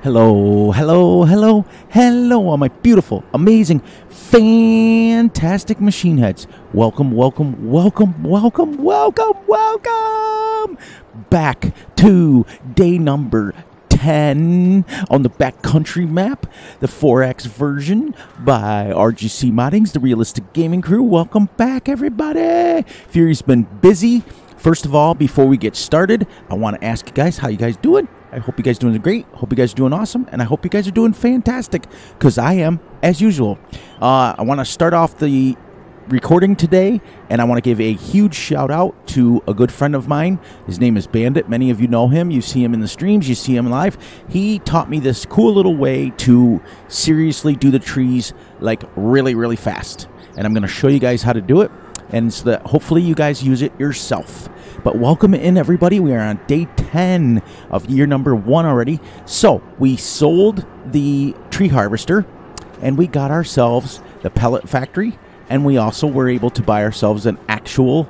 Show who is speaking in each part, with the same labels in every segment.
Speaker 1: Hello, hello, hello, hello, all my beautiful, amazing, fantastic machine heads. Welcome, welcome, welcome, welcome, welcome, welcome back to day number 10 on the backcountry map, the 4X version by RGC Moddings, the realistic gaming crew. Welcome back, everybody. Fury's been busy. First of all, before we get started, I want to ask you guys, how you guys doing? I hope you guys are doing great. Hope you guys are doing awesome. And I hope you guys are doing fantastic, because I am, as usual. I want to start off the recording today, and I want to give a huge shout out to a good friend of mine. His name is Bandit. Many of you know him. You see him in the streams. You see him live. He taught me this cool little way to seriously do the trees like really, really fast. And I'm going to show you guys how to do it, and so that hopefully you guys use it yourself. But welcome in, everybody. We are on day 10 of year number 1 already. So we sold the tree harvester, and we got ourselves the pellet factory, and we also were able to buy ourselves an actual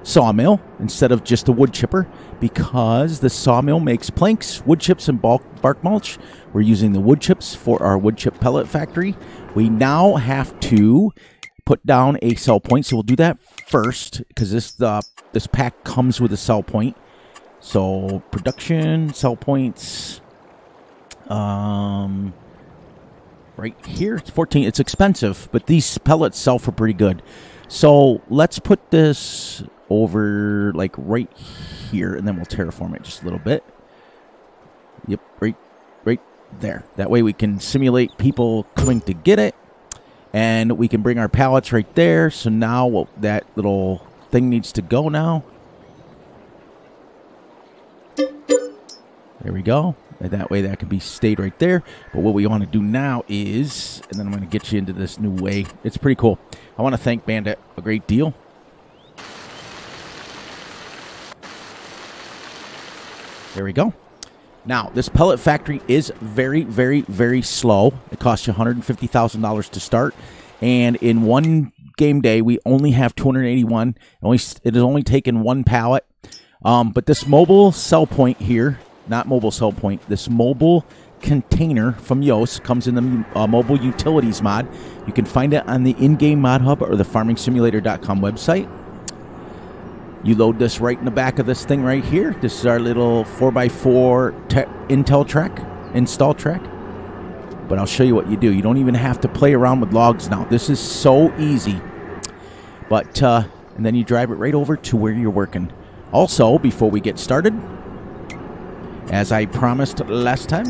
Speaker 1: sawmill instead of just a wood chipper, because the sawmill makes planks, wood chips, and bark mulch. We're using the wood chips for our wood chip pellet factory. We now have to put down a sell point, so we'll do that first, because this pack comes with a sell point. So production sell points, right here, it's 14. It's expensive, but these pellets sell for pretty good. So let's put this over like right here, and then we'll terraform it just a little bit. Yep, right there. That way we can simulate people coming to get it. And we can bring our pallets right there. So now that little thing needs to go now. There we go. And that way that can be stayed right there. But what we want to do now is, and then I'm going to get you into this new way. It's pretty cool. I want to thank Bandit a great deal. There we go. Now, this pellet factory is very, very, very slow. It costs you $150,000 to start. And in one game day, we only have 281. It has only taken one pallet. But this mobile sell point here, not mobile sell point, this mobile container from Yoast comes in the mobile utilities mod. You can find it on the in-game mod hub or the farmingsimulator.com website. You load this right in the back of this thing right here. This is our little 4x4 install track. But I'll show you what you do. You don't even have to play around with logs now. This is so easy. But, and then you drive it right over to where you're working. Also, before we get started, as I promised last time,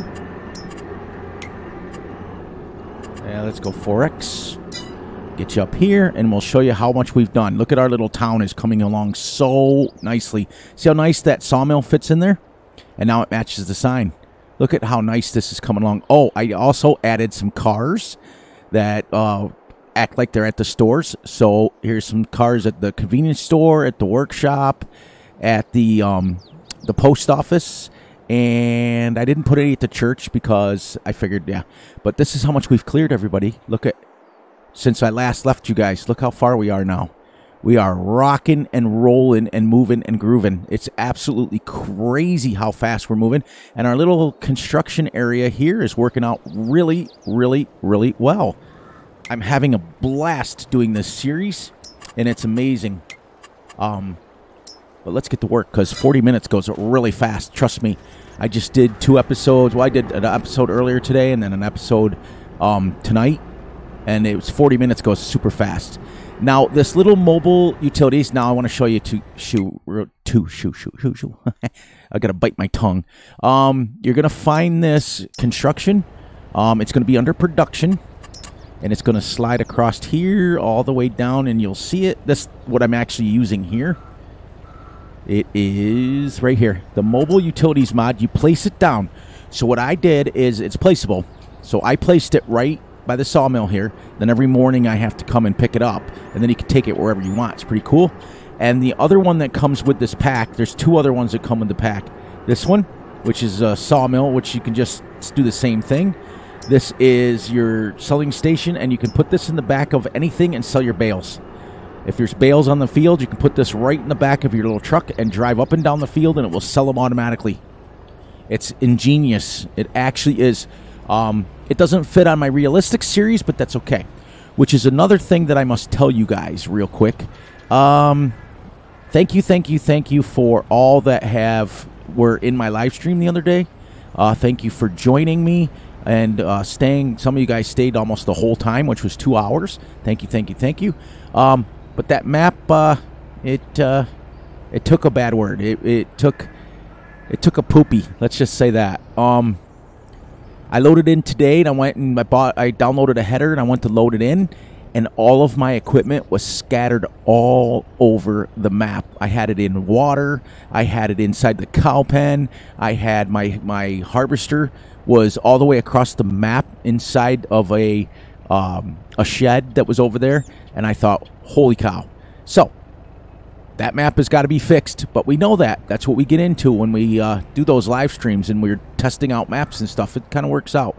Speaker 1: let's go 4X. Get you up here, and we'll show you how much we've done. Look at our little town is coming along so nicely. See how nice that sawmill fits in there? And now it matches the sign. Look at how nice this is coming along. Oh, I also added some cars that act like they're at the stores. So here's some cars at the convenience store, at the workshop, at the post office. And I didn't put any at the church because I figured, yeah. But this is how much we've cleared, everybody. Look at, since I last left you guys, look how far we are now. We are rocking and rolling and moving and grooving. It's absolutely crazy how fast we're moving. And our little construction area here is working out really, really, really well. I'm having a blast doing this series, and it's amazing. But let's get to work, because 40 minutes goes really fast. Trust me. I just did 2 episodes. Well, I did an episode earlier today and then an episode tonight. And it was 40 minutes, goes super fast. Now, this little mobile utilities, now I want to show you I got to bite my tongue. You're going to find this construction. It's going to be under production. And it's going to slide across here all the way down, and you'll see it. That's what I'm actually using here. It is right here. The mobile utilities mod, you place it down. So what I did is, it's placeable. So I placed it right by the sawmill here. Then every morning I have to come and pick it up, and then you can take it wherever you want. It's pretty cool. And the other one that comes with this pack, there's 2 other ones that come with the pack. This one, which is a sawmill, which you can just do the same thing. This is your selling station, and you can put this in the back of anything and sell your bales. If there's bales on the field, you can put this right in the back of your little truck and drive up and down the field, and it will sell them automatically. It's ingenious. It actually is. It doesn't fit on my realistic series, but that's okay. Which is another thing that I must tell you guys real quick. Thank you for all that were in my live stream the other day. Thank you for joining me and staying. Some of you guys stayed almost the whole time, which was 2 hours. Thank you. But that map, it took a bad word. It took a poopy. Let's just say that. I loaded in today, and I downloaded a header, and I went to load it in, and all of my equipment was scattered all over the map. I had it in water. I had it inside the cow pen. I had my harvester was all the way across the map inside of a shed that was over there, and I thought, holy cow. So that map has got to be fixed, but we know that. That's what we get into when we do those live streams and we're testing out maps and stuff. It kind of works out.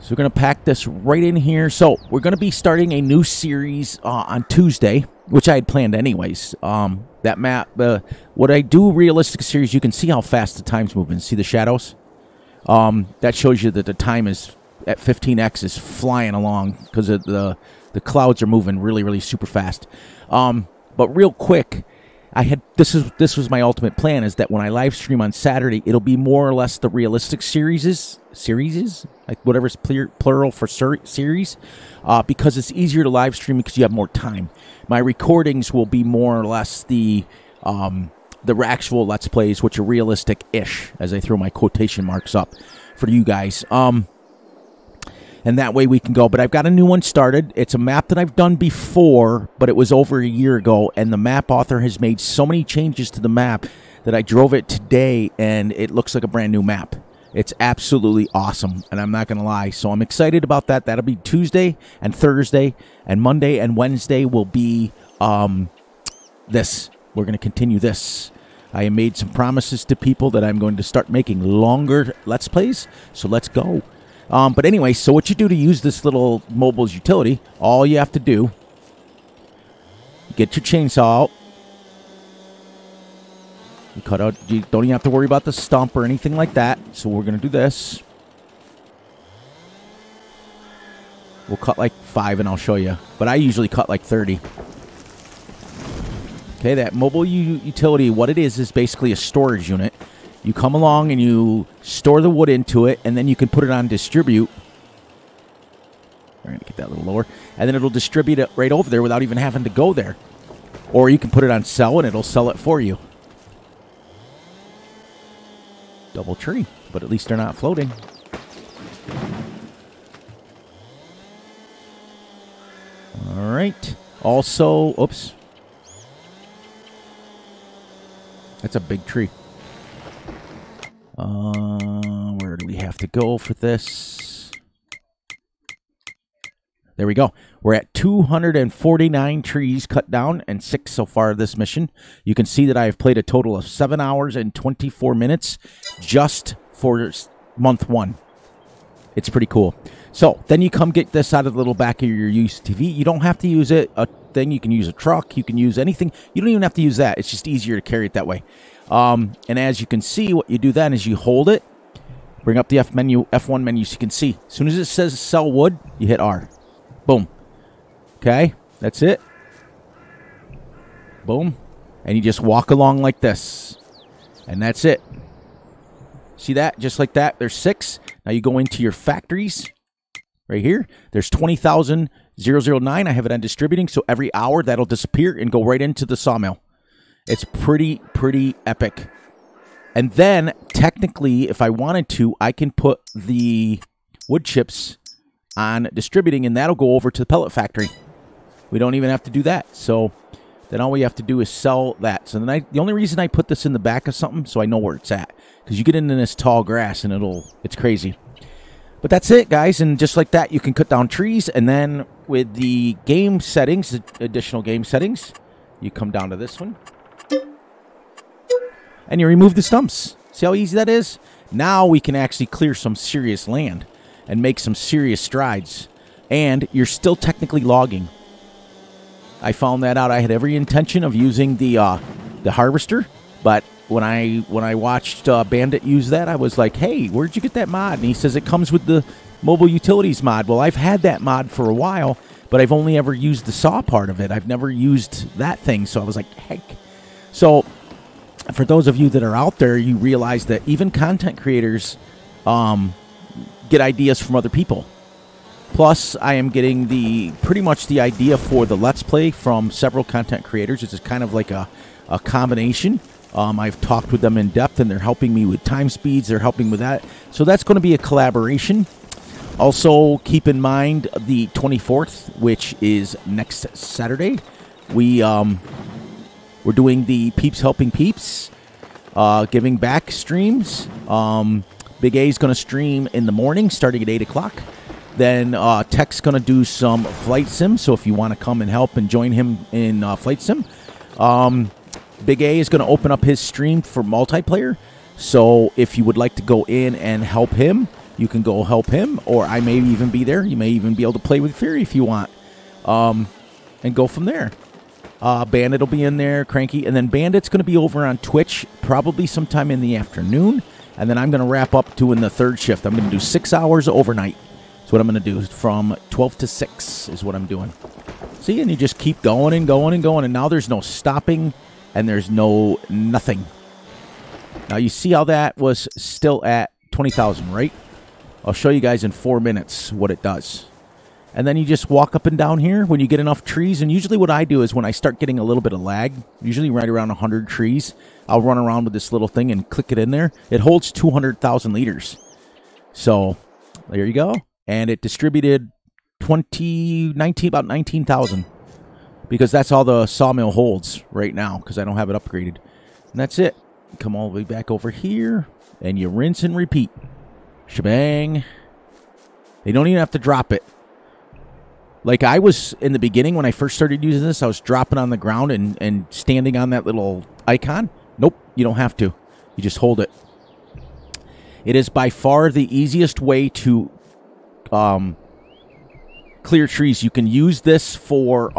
Speaker 1: So we're going to pack this right in here. So we're going to be starting a new series on Tuesday, which I had planned anyways. That map, what I do realistic series, you can see how fast the time's moving. See the shadows? That shows you that the time is at 15x is flying along because the clouds are moving really, really super fast. But real quick, this was my ultimate plan, is that when I live stream on Saturday, it'll be more or less the realistic series, like whatever's plural for series, because it's easier to live stream because you have more time. My recordings will be more or less the actual Let's Plays, which are realistic-ish, as I throw my quotation marks up for you guys. And that way we can go. But I've got a new one started. It's a map that I've done before, but it was over a year ago. And the map author has made so many changes to the map that I drove it today, and it looks like a brand new map. It's absolutely awesome, and I'm not going to lie. So I'm excited about that. That'll be Tuesday and Thursday, and Monday and Wednesday will be this. We're going to continue this. I have made some promises to people that I'm going to start making longer Let's Plays, so let's go. But anyway, so what you do to use this little mobile's utility, all you have to do, get your chainsaw out. You cut out, you don't even have to worry about the stump or anything like that. So we're going to do this. We'll cut like 5 and I'll show you. But I usually cut like 30. Okay, that mobile utility, what it is basically a storage unit. You come along and you store the wood into it, and then you can put it on distribute. We're going to get that a little lower. And then it'll distribute it right over there without even having to go there. Or you can put it on sell, and it'll sell it for you. Double tree, but at least they're not floating. All right. Also, oops. That's a big tree. Where do we have to go for this? There we go. We're at 249 trees cut down and 6 so far this mission. You can see that I have played a total of 7 hours and 24 minutes just for month 1. It's pretty cool. So then you come get this out of the little back of your used TV. You don't have to use it. You can use a truck. You can use anything. You don't even have to use that. It's just easier to carry it that way. And as you can see, what you do then is you hold it, bring up the F1 menu so you can see. As soon as it says sell wood, you hit R. Boom. Okay, that's it. Boom. And you just walk along like this. And that's it. See that? Just like that. There's 6. Now you go into your factories. Right here. There's 20,009. I have it on distributing. So every hour that'll disappear and go right into the sawmill. It's pretty epic. And then, technically, if I wanted to, I can put the wood chips on distributing, and that'll go over to the pellet factory. We don't even have to do that. So then all we have to do is sell that. So then the only reason I put this in the back of something, so I know where it's at. Because you get into this tall grass, and it's crazy. But that's it, guys. And just like that, you can cut down trees. And then with the game settings, the additional game settings, you come down to this one. And you remove the stumps. See how easy that is? Now we can actually clear some serious land and make some serious strides. And you're still technically logging. I found that out. I had every intention of using the harvester, but when I watched Bandit use that, I was like, hey, where'd you get that mod? And he says it comes with the mobile utilities mod. Well, I've had that mod for a while, but I've only ever used the saw part of it. I've never used that thing, so I was like, heck. So for those of you that are out there, you realize that even content creators get ideas from other people. Plus, I am getting pretty much the idea for the Let's Play from several content creators. It's kind of like a combination. I've talked with them in depth, and they're helping me with time speeds. They're helping with that. So that's going to be a collaboration. Also, keep in mind the 24th, which is next Saturday. We're doing the Peeps Helping Peeps, giving back streams. Big A is going to stream in the morning, starting at 8 o'clock. Then Tech's going to do some Flight Sim, so if you want to come and help and join him in Flight Sim. Big A is going to open up his stream for multiplayer, so if you would like to go in and help him, you can go help him, or I may even be there. You may even be able to play with Fury if you want, and go from there. Bandit will be in there, Cranky, and then Bandit's going to be over on Twitch probably sometime in the afternoon, and then I'm going to wrap up doing the third shift. I'm going to do 6 hours overnight. That's what I'm going to do. From 12 to 6 is what I'm doing. See, and you just keep going and going and going, and now there's no stopping, and there's no nothing. Now, you see how that was still at 20,000, right? I'll show you guys in 4 minutes what it does. And then you just walk up and down here when you get enough trees. And usually what I do is when I start getting a little bit of lag, usually right around 100 trees, I'll run around with this little thing and click it in there. It holds 200,000 liters. So there you go. And it distributed about 19,000. Because that's all the sawmill holds right now, because I don't have it upgraded. And that's it. Come all the way back over here, and you rinse and repeat. Shebang. They don't even have to drop it. Like I was in the beginning when I first started using this, I was dropping on the ground and standing on that little icon. Nope, you don't have to. You just hold it. It is by far the easiest way to clear trees. You can use this for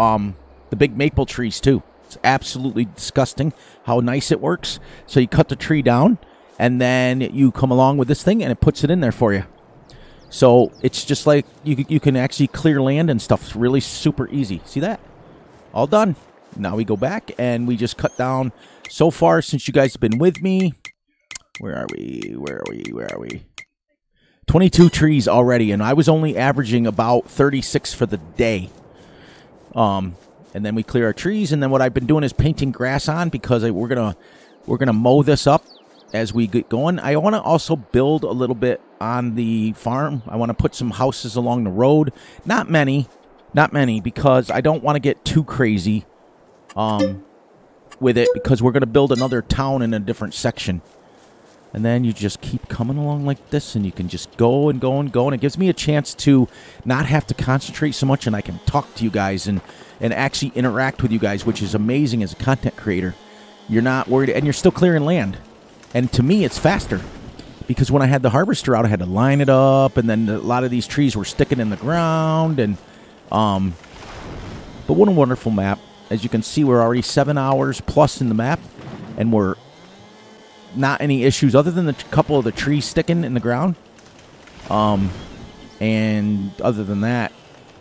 Speaker 1: the big maple trees too. It's absolutely disgusting how nice it works. So you cut the tree down, and then you come along with this thing, and it puts it in there for you. So it's just like you can actually clear land and stuff. It's really super easy. See that? All done. Now we go back, and we just cut down. So far, since you guys have been with me, where are we? Where are we? Where are we? 22 trees already, and I was only averaging about 36 for the day. And then we clear our trees, and then what I've been doing is painting grass on because we're gonna mow this up as we get going. I want to also build a little bit on the farm. I want to put some houses along the road. Not many, because I don't want to get too crazy with it, because we're going to build another town in a different section. And then you just keep coming along like this, and you can just go and go and go. And it gives me a chance to not have to concentrate so much, and I can talk to you guys and actually interact with you guys, which is amazing as a content creator. You're not worried, and you're still clearing land. And to me, it's faster, because when I had the harvester out, I had to line it up, and then a lot of these trees were sticking in the ground. And but what a wonderful map. As you can see, we're already 7 hours plus in the map, and we're not any issues other than the couple of the trees sticking in the ground. And other than that,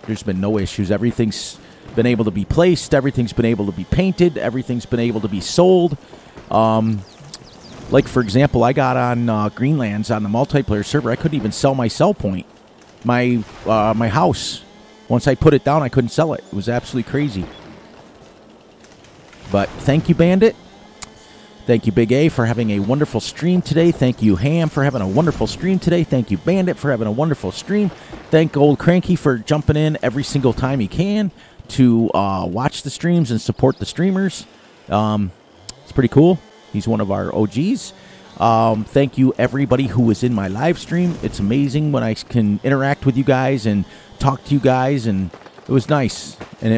Speaker 1: there's been no issues. Everything's been able to be placed. Everything's been able to be painted. Everything's been able to be sold. Like, for example, I got on Greenlands on the multiplayer server. I couldn't even sell my sell point. My house. Once I put it down, I couldn't sell it. It was absolutely crazy. But thank you, Bandit. Thank you, Big A, for having a wonderful stream today. Thank you, Ham, for having a wonderful stream today. Thank you, Bandit, for having a wonderful stream. Thank Old Cranky for jumping in every single time he can to watch the streams and support the streamers. It's pretty cool. He's one of our OGs. Thank you, everybody who was in my live stream. It's amazing when I can interact with you guys and talk to you guys, and it was nice. And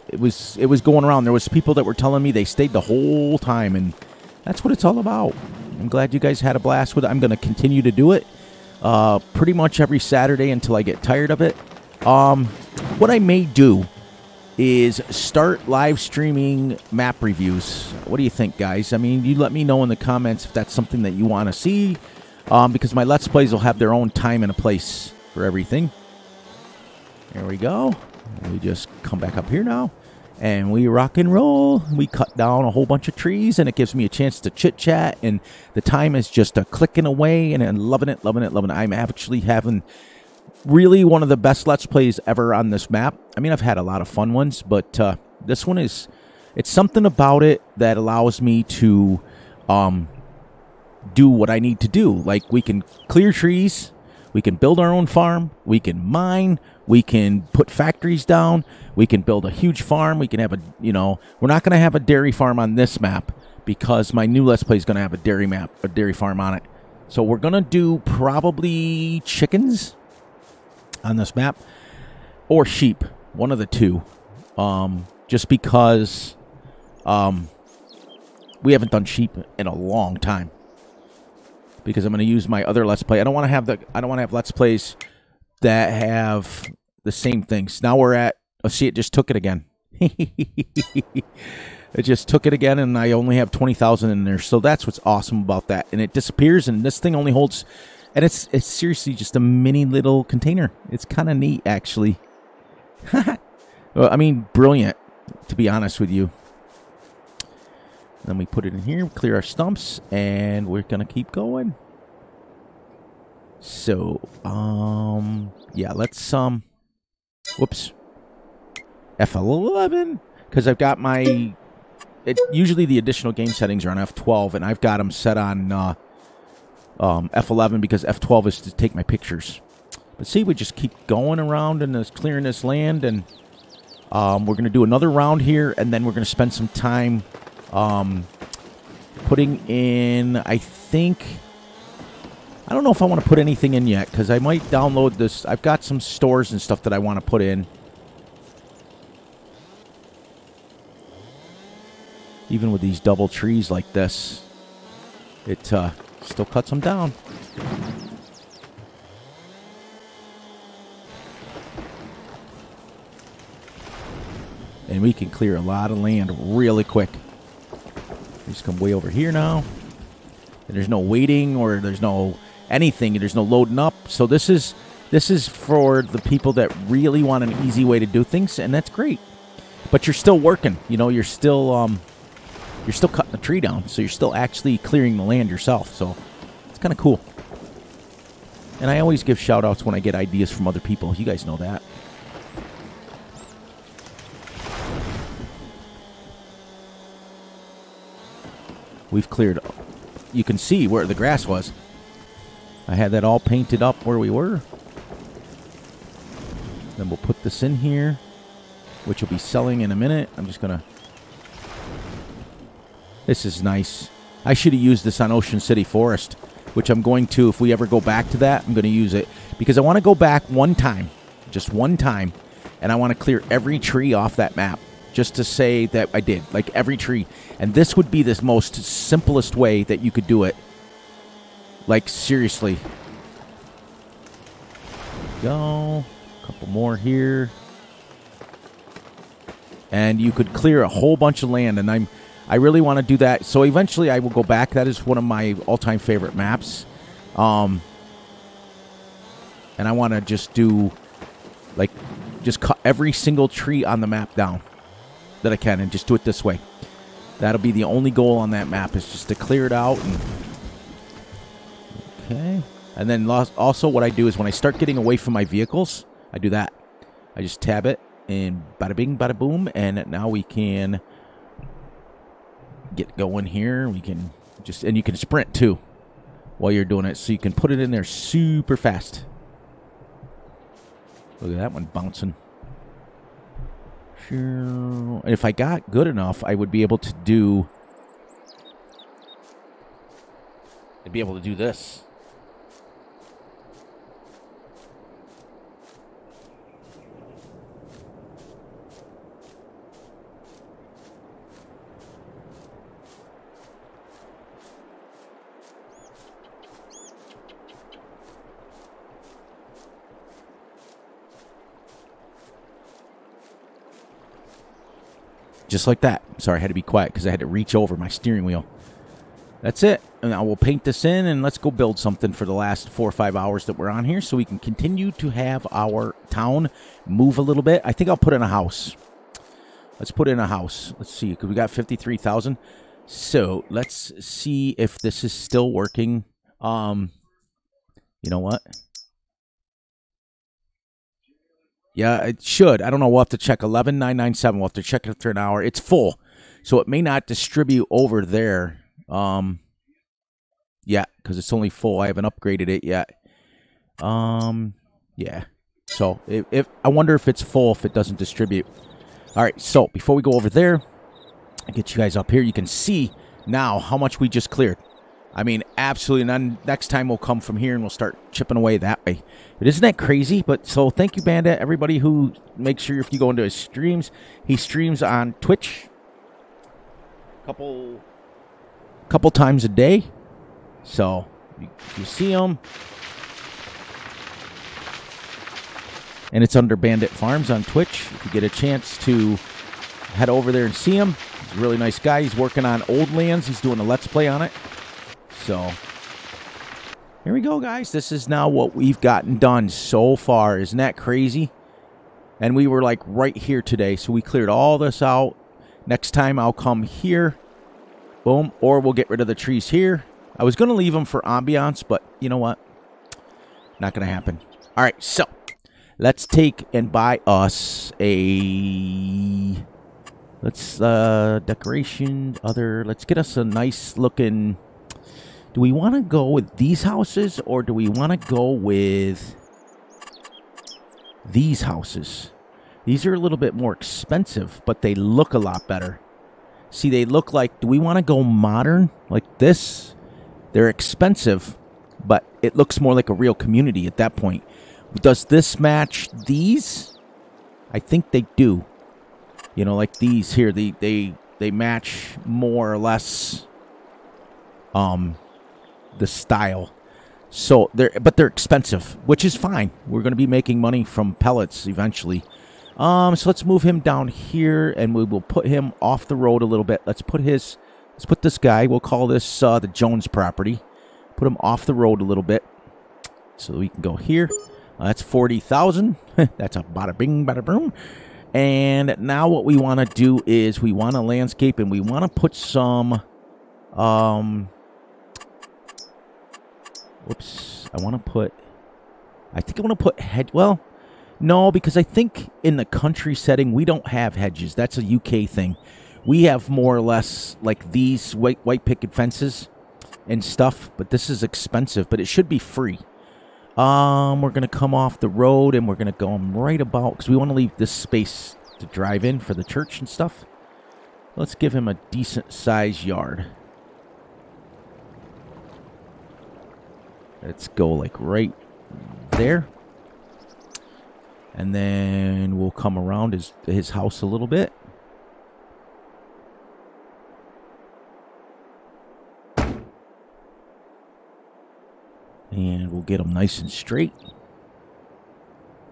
Speaker 1: it was going around. There was people that were telling me they stayed the whole time, and that's what it's all about. I'm glad you guys had a blast with it. I'm going to continue to do it pretty much every Saturday until I get tired of it. What I may do is start live streaming map reviews. What do you think, guys? I mean, you let me know in the comments if that's something that you want to see, because my Let's Plays will have their own time and a place for everything. There we go. We just come back up here now, and we rock and roll. We cut down a whole bunch of trees, and it gives me a chance to chit-chat, and the time is just clicking away, and I'm loving it, loving it, loving it. I'm actually having really one of the best Let's Plays ever on this map. I mean, I've had a lot of fun ones, but this one is, it's something about it that allows me to do what I need to do. Like, we can clear trees, we can build our own farm, we can mine, we can put factories down, we can build a huge farm, we can have a, you know, we're not going to have a dairy farm on this map because my new Let's Play is going to have a dairy farm on it. So we're going to do probably chickens on this map, or sheep, one of the two, just because we haven't done sheep in a long time. Because I'm going to use my other Let's Play. I don't want to have Let's Plays that have the same things. Now we're at, oh, see, it just took it again. It just took it again, and I only have 20,000 in there. So that's what's awesome about that. And it disappears, and this thing only holds. And it's seriously just a mini little container. It's kind of neat, actually. Well, I mean, brilliant, to be honest with you. Then we put it in here, clear our stumps, and we're going to keep going. So, yeah, let's, whoops. F11, because I've got my, usually the additional game settings are on F12, and I've got them set on, F11 because F12 is to take my pictures. But see, we just keep going around and clearing this land, and we're going to do another round here, and then we're going to spend some time putting in, I think, I don't know if I want to put anything in yet, because I might download this. I've got some stores and stuff that I want to put in. Even with these double trees like this, it, still cuts them down. And we can clear a lot of land really quick. We just come way over here now. And there's no waiting, or there's no anything. There's no loading up. So this is for the people that really want an easy way to do things, and that's great. But you're still working. You know, you're still cutting the tree down, so you're still actually clearing the land yourself. So it's kind of cool. And I always give shout-outs when I get ideas from other people. You guys know that. We've cleared, you can see where the grass was. I had that all painted up where we were. Then we'll put this in here, which will be selling in a minute. I'm just going to... This is nice. I should have used this on Ocean City Forest, which I'm going to, if we ever go back to that, I'm going to use it. Because I want to go back one time, just one time, and I want to clear every tree off that map, just to say that I did, like every tree. And this would be the most simplest way that you could do it. Like, seriously. Go. A couple more here. And you could clear a whole bunch of land, and I really want to do that. So eventually I will go back. That is one of my all-time favorite maps. And I want to just do, like, just cut every single tree on the map down that I can, and just do it this way. That'll be the only goal on that map, is just to clear it out. And okay. And then also what I do is when I start getting away from my vehicles, I do that. I just tab it, and bada bing, bada boom, and now we can get going here. We can just, and you can sprint too while you're doing it, so you can put it in there super fast. Look at that one bouncing. Sure. If I got good enough, I would be able to do, I'd be able to do this. Just like that. Sorry, I had to be quiet because I had to reach over my steering wheel. That's it. And now we'll paint this in and let's go build something for the last 4 or 5 hours that we're on here so we can continue to have our town move a little bit. I think I'll put in a house. Let's put in a house. Let's see, because we got 53,000. So let's see if this is still working. You know what? Yeah, it should. I don't know. We'll have to check. 11,997. We'll have to check it after an hour. It's full, so it may not distribute over there. Yeah, because it's only full. I haven't upgraded it yet. Yeah. So if I wonder if it's full, if it doesn't distribute. All right. So before we go over there, I get you guys up here. You can see now how much we just cleared. I mean, absolutely none. Next time we'll come from here and we'll start chipping away that way. But isn't that crazy? But so thank you, Bandit. Everybody who makes sure if you go into his streams, he streams on Twitch couple times a day. So you see him. And it's under Bandit Farms on Twitch. If you get a chance to head over there and see him. He's a really nice guy. He's working on Old Lands. He's doing a Let's Play on it. So, here we go, guys. This is now what we've gotten done so far. Isn't that crazy? And we were, like, right here today. So, we cleared all this out. Next time, I'll come here. Boom. Or we'll get rid of the trees here. I was going to leave them for ambiance, but you know what? Not going to happen. All right, so, let's take and buy us a... Let's, decoration, let's get us a nice-looking... Do we want to go with these houses, or do we want to go with these houses? These are a little bit more expensive, but they look a lot better. See, they look like, do we want to go modern like this? They're expensive, but it looks more like a real community at that point. Does this match these? I think they do. You know, like these here, they match more or less the style. So but they're expensive, which is fine. We're going to be making money from pellets eventually. So let's move him down here and we will put him off the road a little bit. Let's put this guy, we'll call this the Jones property. Put him off the road a little bit so we can go here. That's 40,000. That's a bada bing, bada boom. And now what we want to do is we want to landscape and we want to put some, whoops, I think I want to put hedge, well, no, because I think in the country setting, we don't have hedges. That's a UK thing. We have more or less like these white picket fences and stuff, but this is expensive, but it should be free. We're going to come off the road and we're going to go right about, because we want to leave this space to drive in for the church and stuff. Let's give him a decent size yard. Let's go like right there. And then we'll come around his house a little bit. And we'll get him nice and straight.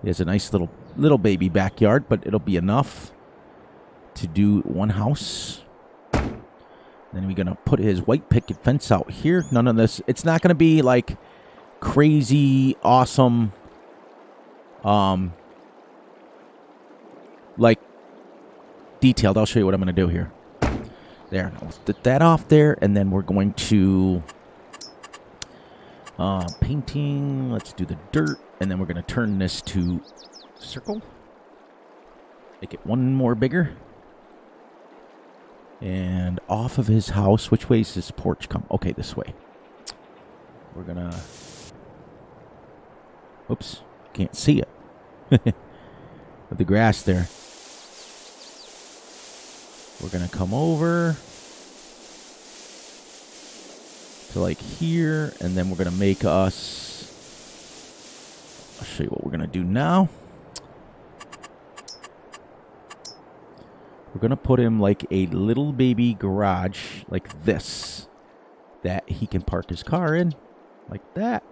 Speaker 1: He has a nice little baby backyard, but it'll be enough to do one house. Then we're going to put his white picket fence out here. None of this. It's not going to be like crazy, awesome, like detailed. I'll show you what I'm going to do here. There. Let's get that off there. And then we're going to... painting, let's do the dirt, and then we're going to turn this to circle. Make it one more bigger. And off of his house, which way does his porch come? Okay, this way. We're going to... Oops, can't see it. With the grass there. We're going to come over to like here, and then we're going to make us, I'll show you what we're going to do now. We're going to put him like a little baby garage like this that he can park his car in like that.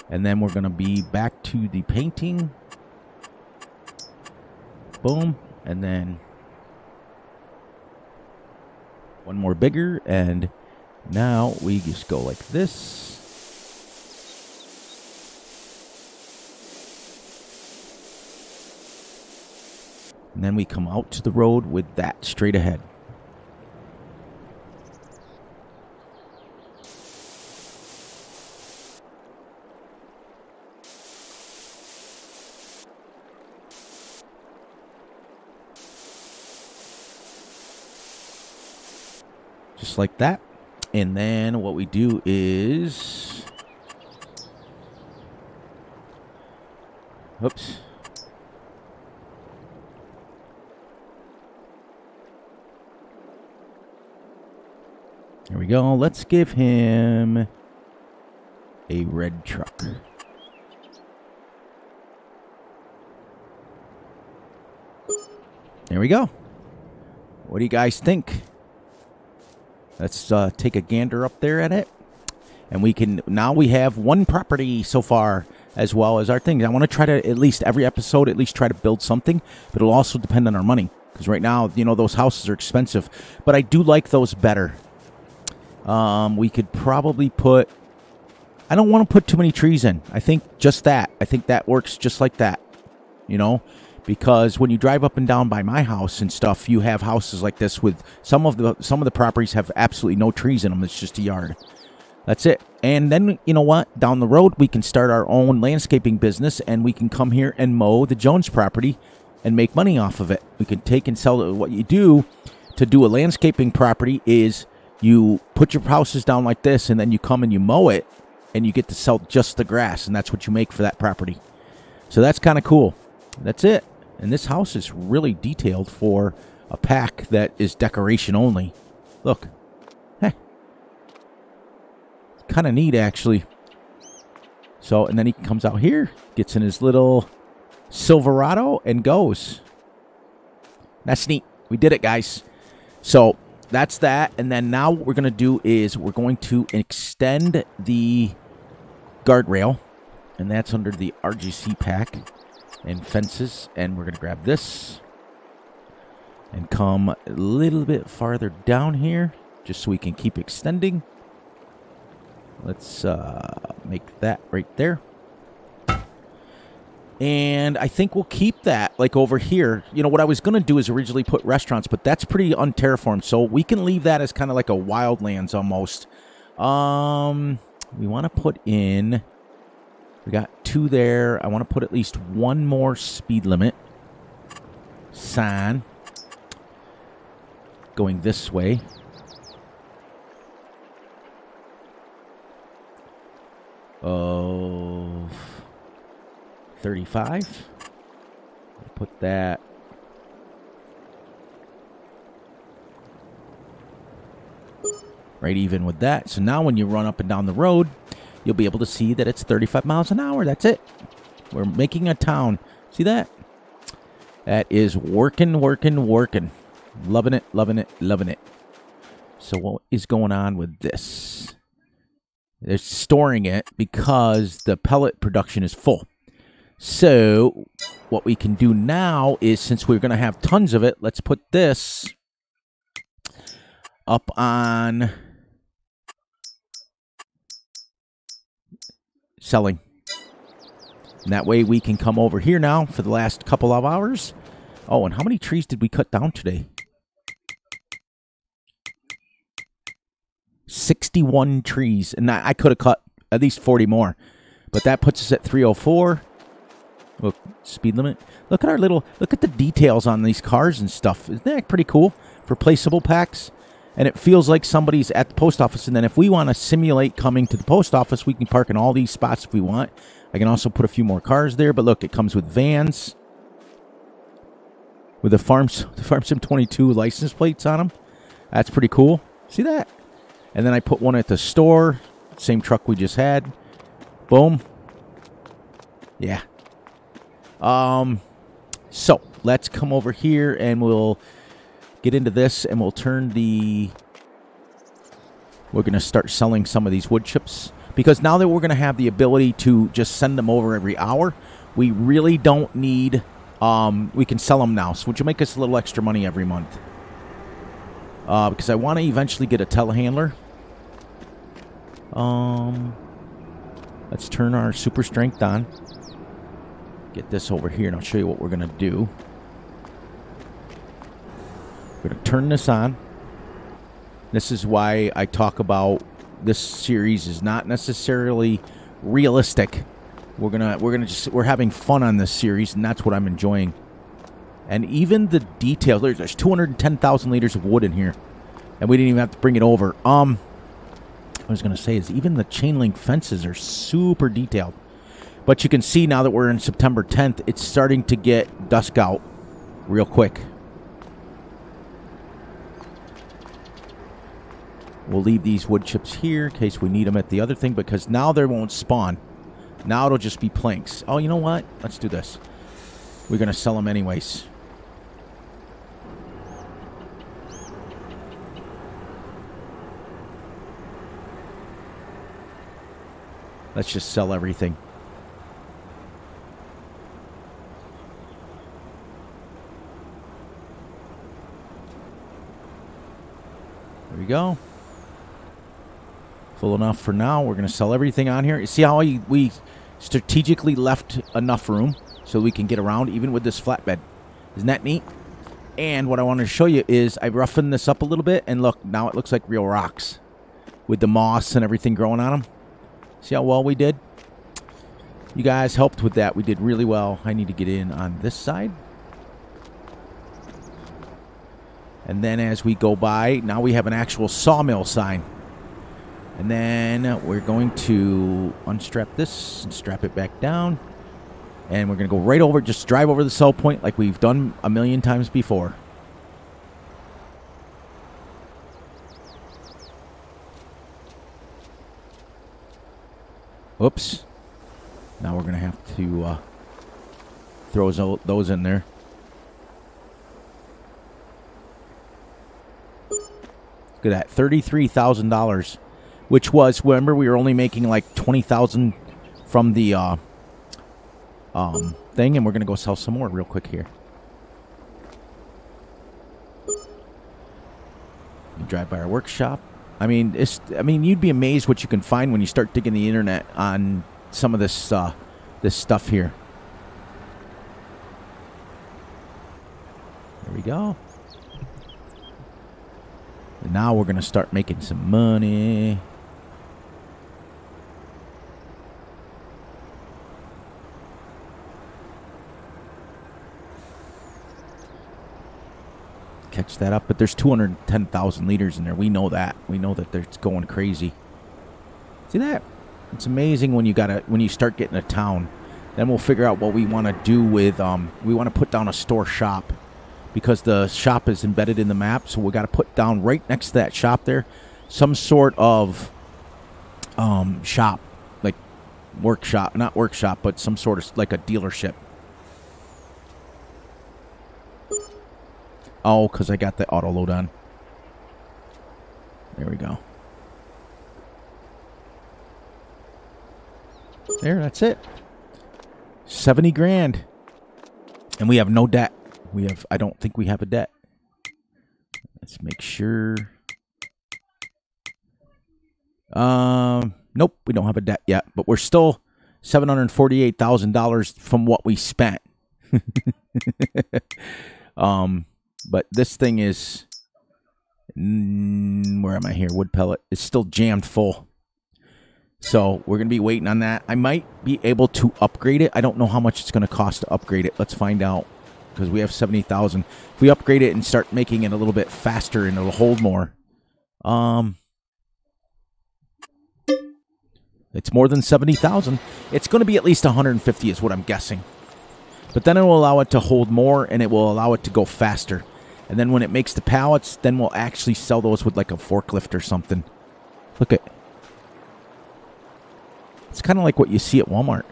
Speaker 1: And then we're going to be back to the painting. Boom. And then One more bigger, and now we just go like this. And then we come out to the road with that straight ahead. Just like that. And then what we do is... Oops. There we go. Let's give him a red truck. There we go. What do you guys think? Let's take a gander up there at it. And we can, now we have one property so far, as well as our things. I want to try to, at least every episode, at least try to build something. But it'll also depend on our money. Because right now, you know, those houses are expensive. But I do like those better. We could probably put, I don't want to put too many trees in. I think just that. I think that works just like that. You know? Because when you drive up and down by my house and stuff, you have houses like this with some of the properties have absolutely no trees in them. It's just a yard. That's it. And then, you know what? Down the road, we can start our own landscaping business, and we can come here and mow the Jones property and make money off of it. We can take and sell it. What you do to do a landscaping property is you put your houses down like this, and then you come and you mow it, and you get to sell just the grass, and that's what you make for that property. So that's kind of cool. That's it. And this house is really detailed for a pack that is decoration only. Look. Heh. Kind of neat, actually. So, and then he comes out here, gets in his little Silverado, and goes. That's neat. We did it, guys. So, that's that. And then now what we're going to do is we're going to extend the guardrail. And that's under the RGC pack. And fences, and we're going to grab this and come a little bit farther down here just so we can keep extending. Let's make that right there. And I think we'll keep that like over here. You know, what I was going to do is originally put restaurants, but that's pretty unterraformed, so we can leave that as kind of like a wildlands almost. We want to put in... We got 2 there. I want to put at least 1 more speed limit sign going this way. Of 35. Put that. Right even with that. So now when you run up and down the road, you'll be able to see that it's 35 miles an hour. That's it. We're making a town. See that? That is working, working, working. Loving it, loving it, loving it. So what is going on with this? They're storing it because the pellet production is full. So what we can do now is, since we're going to have tons of it, let's put this up on... selling. And that way we can come over here now for the last couple of hours. Oh, and how many trees did we cut down today? 61 trees. And I could have cut at least 40 more. But that puts us at 304. Look, speed limit. Look at our little, look at the details on these cars and stuff. Isn't that pretty cool? For placeable packs. And it feels like somebody's at the post office. And then if we want to simulate coming to the post office, we can park in all these spots if we want. I can also put a few more cars there. But look, it comes with vans. With the Farm Sim 22 license plates on them. That's pretty cool. See that? And then I put one at the store. Same truck we just had. Boom. Yeah. So, let's come over here and we'll... get into this, and we'll turn the... We're going to start selling some of these wood chips. Because now that we're going to have the ability to just send them over every hour, we really don't need... we can sell them now, so which will make us a little extra money every month. because I want to eventually get a telehandler. Let's turn our super strength on. Get this over here, and I'll show you what we're going to do. We're going to turn this on. This is why I talk about this series is not necessarily realistic. We're having fun on this series, and that's what I'm enjoying. And even the details, there's 210,000 liters of wood in here, and we didn't even have to bring it over. What I was going to say is even the chain link fences are super detailed. But you can see now that we're in September 10th, it's starting to get dusk out real quick. We'll leave these wood chips here in case we need them at the other thing, because now they won't spawn. Now it'll just be planks. Oh, you know what? Let's do this. We're going to sell them anyways. Let's just sell everything. There we go. Full enough for now. We're going to sell everything on here. You see how we strategically left enough room so we can get around even with this flatbed. Isn't that neat? And what I wanted to show you is I roughened this up a little bit, and look, now it looks like real rocks with the moss and everything growing on them. See how well we did? You guys helped with that. We did really well. I need to get in on this side. And then as we go by, now we have an actual sawmill sign. And then we're going to unstrap this and strap it back down. And we're going to go right over, just drive over the sell point like we've done a million times before. Oops. Now we're going to have to throw those in there. Look at that, $33,000, which was, remember, we were only making like $20,000 from the thing, and we're going to go sell some more real quick here. You drive by our workshop. I mean, you'd be amazed what you can find when you start digging the internet on some of this this stuff here. There we go. And now we're going to start making some money. Catch that up, but there's 210,000 liters in there. We know that. We know that it's going crazy. See that? It's amazing when you start getting a town. Then we'll figure out what we want to do with. We want to put down a store shop because the shop is embedded in the map. So we got to put down right next to that shop there some sort of shop, like workshop, not workshop, but some sort of like a dealership. Oh, because I got the auto load on. There we go. There, that's it. 70 grand. And we have no debt. I don't think we have a debt. Let's make sure. Nope, we don't have a debt yet. But we're still $748,000 from what we spent. But this thing is, where am I here? Wood pellet. It's still jammed full. So we're going to be waiting on that. I might be able to upgrade it. I don't know how much it's going to cost to upgrade it. Let's find out. Because we have 70,000. If we upgrade it and start making it a little bit faster and it'll hold more. It's more than 70,000. It's going to be at least 150 is what I'm guessing. But then it will allow it to hold more and it will allow it to go faster. And then when it makes the pallets, then we'll actually sell those with like a forklift or something. Look at. It's kind of like what you see at Walmart.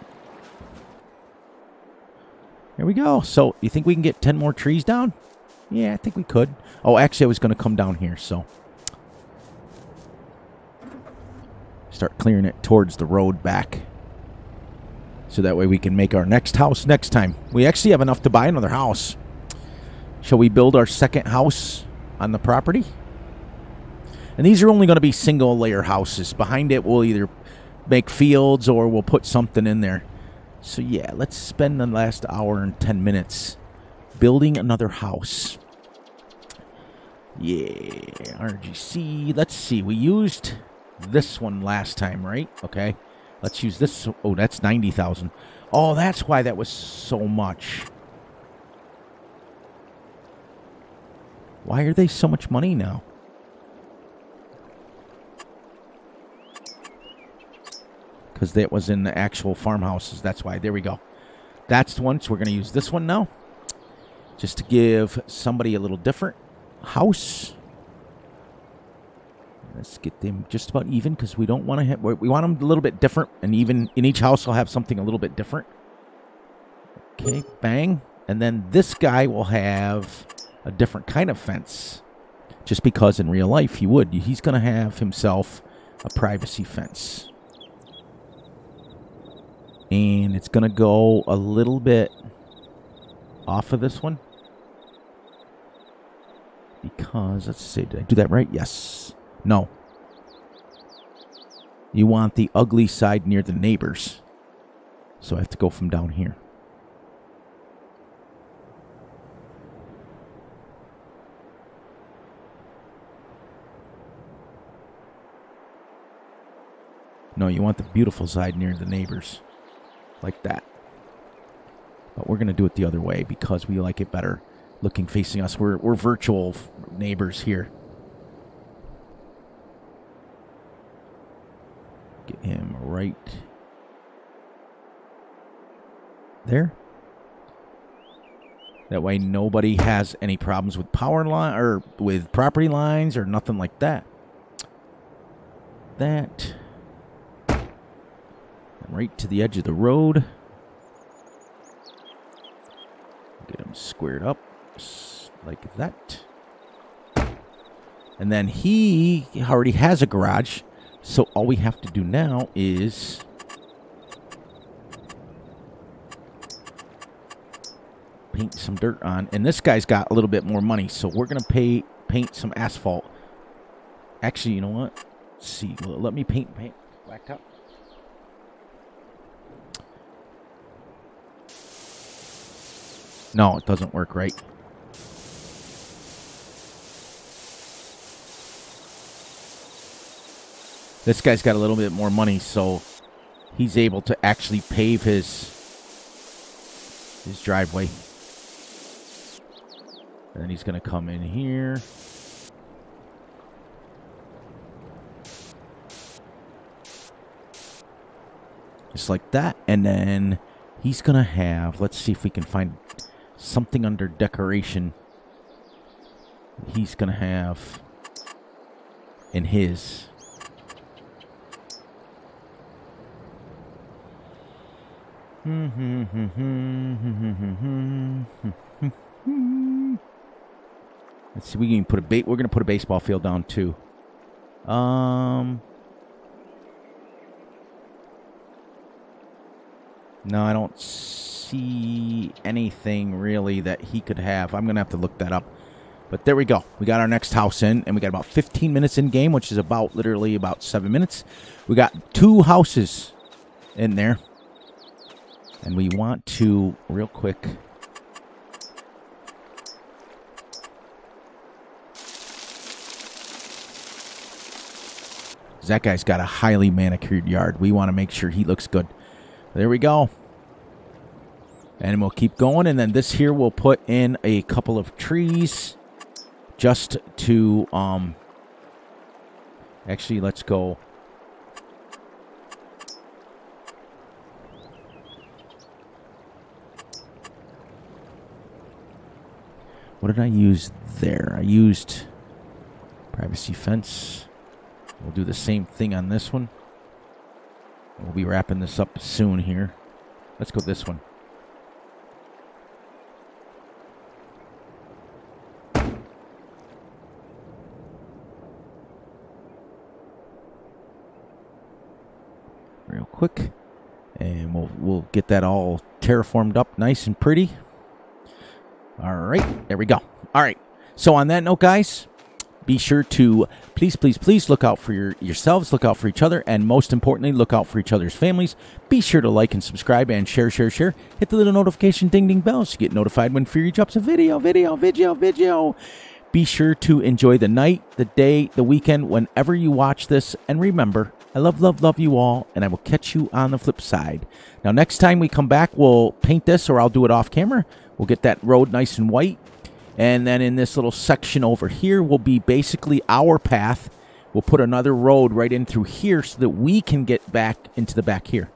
Speaker 1: Here we go. So, you think we can get 10 more trees down? Yeah, I think we could. Oh, actually, I was going to come down here, so. Start clearing it towards the road back. So that way we can make our next house next time. We actually have enough to buy another house. Shall we build our second house on the property? And these are only going to be single layer houses. Behind it, we'll either make fields or we'll put something in there. So yeah, let's spend the last hour and 10 minutes building another house. Yeah, RGC. Let's see. We used this one last time, right? Okay. Let's use this. Oh, that's 90,000. Oh, that's why that was so much. Why are they so much money now? Because that was in the actual farmhouses. That's why. There we go. That's the one. So we're going to use this one now. Just to give somebody a little different house. Let's get them just about even because we don't want to have... We want them a little bit different. And even in each house, I'll have something a little bit different. Okay, bang. And then this guy will have a different kind of fence. Just because in real life he would. He's going to have himself a privacy fence. And it's going to go a little bit off of this one. Because, let's see, did I do that right? Yes. No. You want the ugly side near the neighbors. So I have to go from down here. No, you want the beautiful side near the neighbors. Like that. But we're going to do it the other way because we like it better looking facing us. We're virtual neighbors here. Get him right there. That way nobody has any problems with power line or with property lines or nothing like that. That. Right to the edge of the road. Get him squared up like that. And then he already has a garage. So all we have to do now is paint some dirt on. And this guy's got a little bit more money. So we're going to paint some asphalt. Actually, you know what? Let's see. Let me paint blacktop. No, it doesn't work right. This guy's got a little bit more money, so he's able to actually pave his driveway. And then he's going to come in here. Just like that. And then he's going to have, let's see if we can find something under decoration. He's going to have in his. Let's see. We can put we're going to put a baseball field down too. No, I don't see anything really that he could have. I'm going to have to look that up. But there we go. We got our next house in, and we got about 15 minutes in game, which is literally about 7 minutes. We got 2 houses in there. And we want to, real quick, that guy's got a highly manicured yard. We want to make sure he looks good. There we go. And we'll keep going. And then this here we'll put in a couple of trees just to, actually, let's go. What did I use there? I used privacy fence. We'll do the same thing on this one. We'll be wrapping this up soon here. Let's go this one. Real quick. And we'll get that all terraformed up nice and pretty. All right, there we go. All right, so on that note, guys, Be sure to please look out for yourselves, look out for each other, and most importantly, look out for each other's families. Be sure to like and subscribe and share. Hit the little notification ding bell so you get notified when Fury drops a video. Be sure to enjoy the night, the day, the weekend, whenever you watch this. And remember, I love you all, and I will catch you on the flip side. Now, next time we come back, we'll paint this, or I'll do it off camera. We'll get that road nice and white. And then in this little section over here will be basically our path. We'll put another road right in through here so that we can get back into the back here.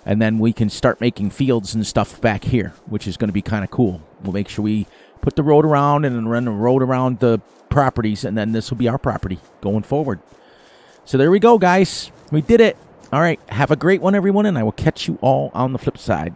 Speaker 1: And then we can start making fields and stuff back here, which is going to be kind of cool. We'll make sure we put the road around and then run the road around the properties, and then this will be our property going forward. So there we go, guys. We did it. All right. Have a great one, everyone, and I will catch you all on the flip side.